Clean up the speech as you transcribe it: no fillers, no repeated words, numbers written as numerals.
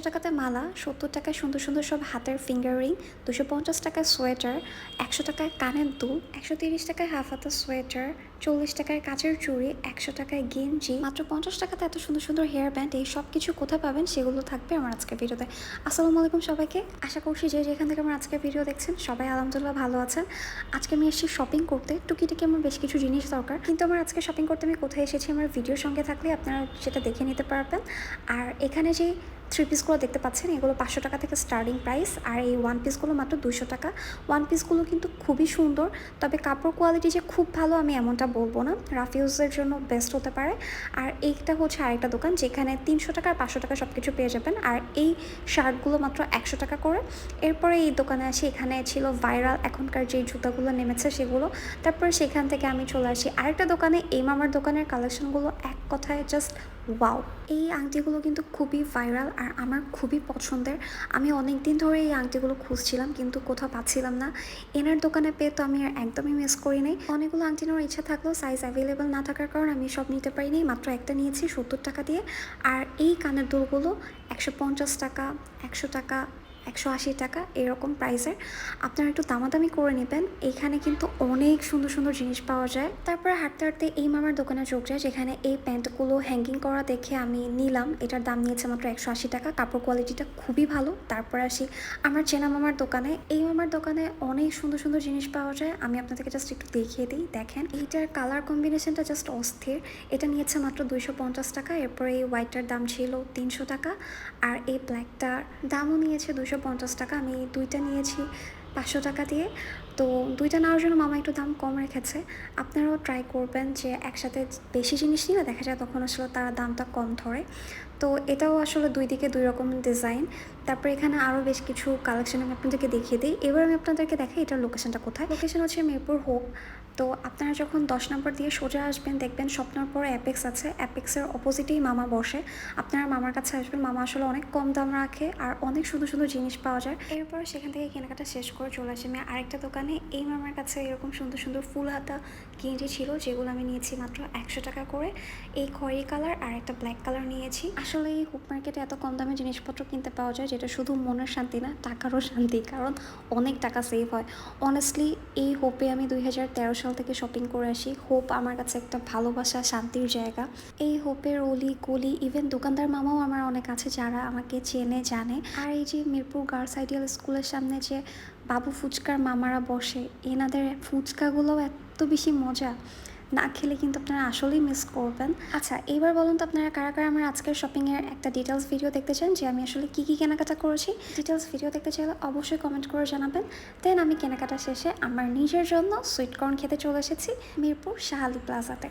টাকাতে মালা, ৭০ টাকায় সুন্দর সুন্দর সব হাতের ফিঙ্গার রিং, ২৫০ টাকায় সোয়েটার, ১০০ টাকায় কানের দুল, ১৩০ টাকায় হাফ হাতা সোয়েটার, ৪০ টাকায় কাচের চুড়ি, ১০০ টাকায় গেঞ্জি, মাত্র ৫০ টাকাতে এত সুন্দর সুন্দর হেয়ার ব্যান্ড। এই সব কিছু কোথায় পাবেন সেগুলো থাকবে আমার আজকের ভিডিওতে। আসসালামু আলাইকুম সবাইকে, আশা করছি যে যেখান থেকে আমার আজকের ভিডিও দেখছেন সবাই আলহামদুলিল্লাহ ভালো আছেন। আজকে আমি এসেছি শপিং করতে, টুকিটাকি আমার বেশ কিছু জিনিস দরকার, কিন্তু আমার আজকে শপিং করতে আমি কোথায় এসেছি আমার ভিডিওর সঙ্গে থাকলে আপনারা সেটা দেখে নিতে পারবেন। আর এখানে যে থ্রি পিসগুলো দেখতে পাচ্ছেন এগুলো ৫০০ টাকা থেকে স্টার্টিং প্রাইস, আর এই ওয়ান পিসগুলো মাত্র ২০০ টাকা। ওয়ান পিসগুলো কিন্তু খুবই সুন্দর, তবে কাপড় কোয়ালিটি যে খুব ভালো আমি এমনটা বলবো না, রাফ ইউজের জন্য বেস্ট হতে পারে। আর এইটা হচ্ছে আরেকটা দোকান যেখানে ৩০০ টাকা আর ৫০০ টাকা সব কিছু পেয়ে যাবেন, আর এই শার্টগুলো মাত্র ১০০ টাকা করে। এরপরে এই দোকানে আসি, এখানে ছিল ভাইরাল এখনকার যে জুতাগুলো নেমেছে সেগুলো। তারপর সেখান থেকে আমি চলে আসি আরেকটা দোকানে, এই মামার দোকানের কালেকশনগুলো এক কথায় জাস্ট ওয়াও। এই আংটিগুলো কিন্তু খুবই ভাইরাল আর আমার খুবই পছন্দের। আমি অনেক দিন ধরে এই আংটিগুলো খুঁজছিলাম কিন্তু কোথাও পাচ্ছিলাম না, এনার দোকানে পেয়ে তো আমি আর একদমই মিস করি নাই। অনেকগুলো আংটি নেওয়ার ইচ্ছা থাকলেও সাইজ অ্যাভেলেবেল না থাকার কারণে আমি সব নিতে পারিনি, মাত্র একটা নিয়েছি ৭০ টাকা দিয়ে। আর এই কানের দুলগুলো ১৫০ টাকা, ১০০ টাকা, ১৮০ টাকা এরকম প্রাইসের। আপনারা একটু দামাদামি করে নেবেন, এইখানে কিন্তু অনেক সুন্দর সুন্দর জিনিস পাওয়া যায়। তারপরে হাঁটতে হাঁটতে এই মামার দোকানে চোখ যায় যেখানে এই প্যান্টগুলো হ্যাঙ্গিং করা দেখে আমি নিলাম। এটার দাম নিয়েছে মাত্র ১৮০ টাকা, কাপড় কোয়ালিটিটা খুবই ভালো। তারপরে আসি আমার চেনা মামার দোকানে, এই মামার দোকানে অনেক সুন্দর সুন্দর জিনিস পাওয়া যায়। আমি আপনাদেরকে জাস্ট একটু দেখিয়ে দিই, দেখেন এইটার কালার কম্বিনেশনটা জাস্ট অস্থির। এটা নিয়েছে মাত্র ২৫০ টাকা। এরপরে এই হোয়াইটটার দাম ছিল ৩০০ টাকা, আর এই ব্ল্যাকটার দামও নিয়েছে ২৫০ টাকা। আমি দুইটা নিয়েছি ৫০০ টাকা দিয়ে। তো দুইটা নেওয়ার জন্য মামা একটু দাম কম রেখেছে। আপনারাও ট্রাই করবেন যে একসাথে বেশি জিনিস নিলে দেখা যায় তখন আসলে তারা দামটা কম ধরে। তো এটাও আসলে দুই দিকে দুই রকম ডিজাইন। তারপরে এখানে আরও বেশ কিছু কালেকশন আমি আপনাদেরকে দেখিয়ে দিই। এবার আমি আপনাদেরকে দেখাই এটার লোকেশনটা কোথায়। লোকেশন হচ্ছে মিরপুর হোপ। তো আপনারা যখন ১০ নম্বর দিয়ে সোজা আসবেন দেখবেন স্বপ্নার পরে অ্যাপেক্স আছে, অ্যাপেক্সের অপোজিটেই মামা বসে। আপনারা মামার কাছে আসবেন, মামা আসলে অনেক কম দাম রাখে আর অনেক সুন্দর সুন্দর জিনিস পাওয়া যায়। এরপর সেখান থেকে কেনাকাটা শেষ করে চলে আসি আমি আরেকটা দোকানে। এই মামার কাছে এরকম সুন্দর সুন্দর ফুল হাতা গেঞ্জি ছিল যেগুলো আমি নিয়েছি মাত্র ১০০ টাকা করে। এই খয়েরি কালার আর একটা ব্ল্যাক কালার নিয়েছি। আসলে এই হুপ মার্কেটে এত কম দামে জিনিসপত্র কিনতে পাওয়া যায় যেটা শুধু মনের শান্তি না, টাকারও শান্তি, কারণ অনেক টাকা সেভ হয়। অনেস্টলি এই হোপে আমি ২০১৩ সাল থেকে শপিং করে আসি। হোপ আমার কাছে একটা ভালোবাসা, শান্তির জায়গা। এই হোপের অলি গলি, ইভেন দোকানদার মামাও আমার অনেক আছে যারা আমাকে চেনে জানে। আর এই যে মিরপুর গার্লস আইডিয়াল স্কুলের সামনে যে বাবু ফুচকার মামারা বসে, এনাদের ফুচকাগুলোও এত বেশি মজা, না খেলে কিন্তু আপনারা আসলেই মিস করবেন। আচ্ছা, এইবার বলুন তো আপনারা কারা কারা আমার আজকের শপিংয়ের একটা ডিটেলস ভিডিও দেখতে চান, যে আমি আসলে কী কী কেনাকাটা করেছি। ডিটেলস ভিডিও দেখতে চাইলে অবশ্যই কমেন্ট করে জানাবেন। দেন আমি কেনাকাটা শেষে আমার নিজের জন্য সুইট কর্ন খেতে চলে এসেছি মিরপুর শাহ আলী প্লাজাতে।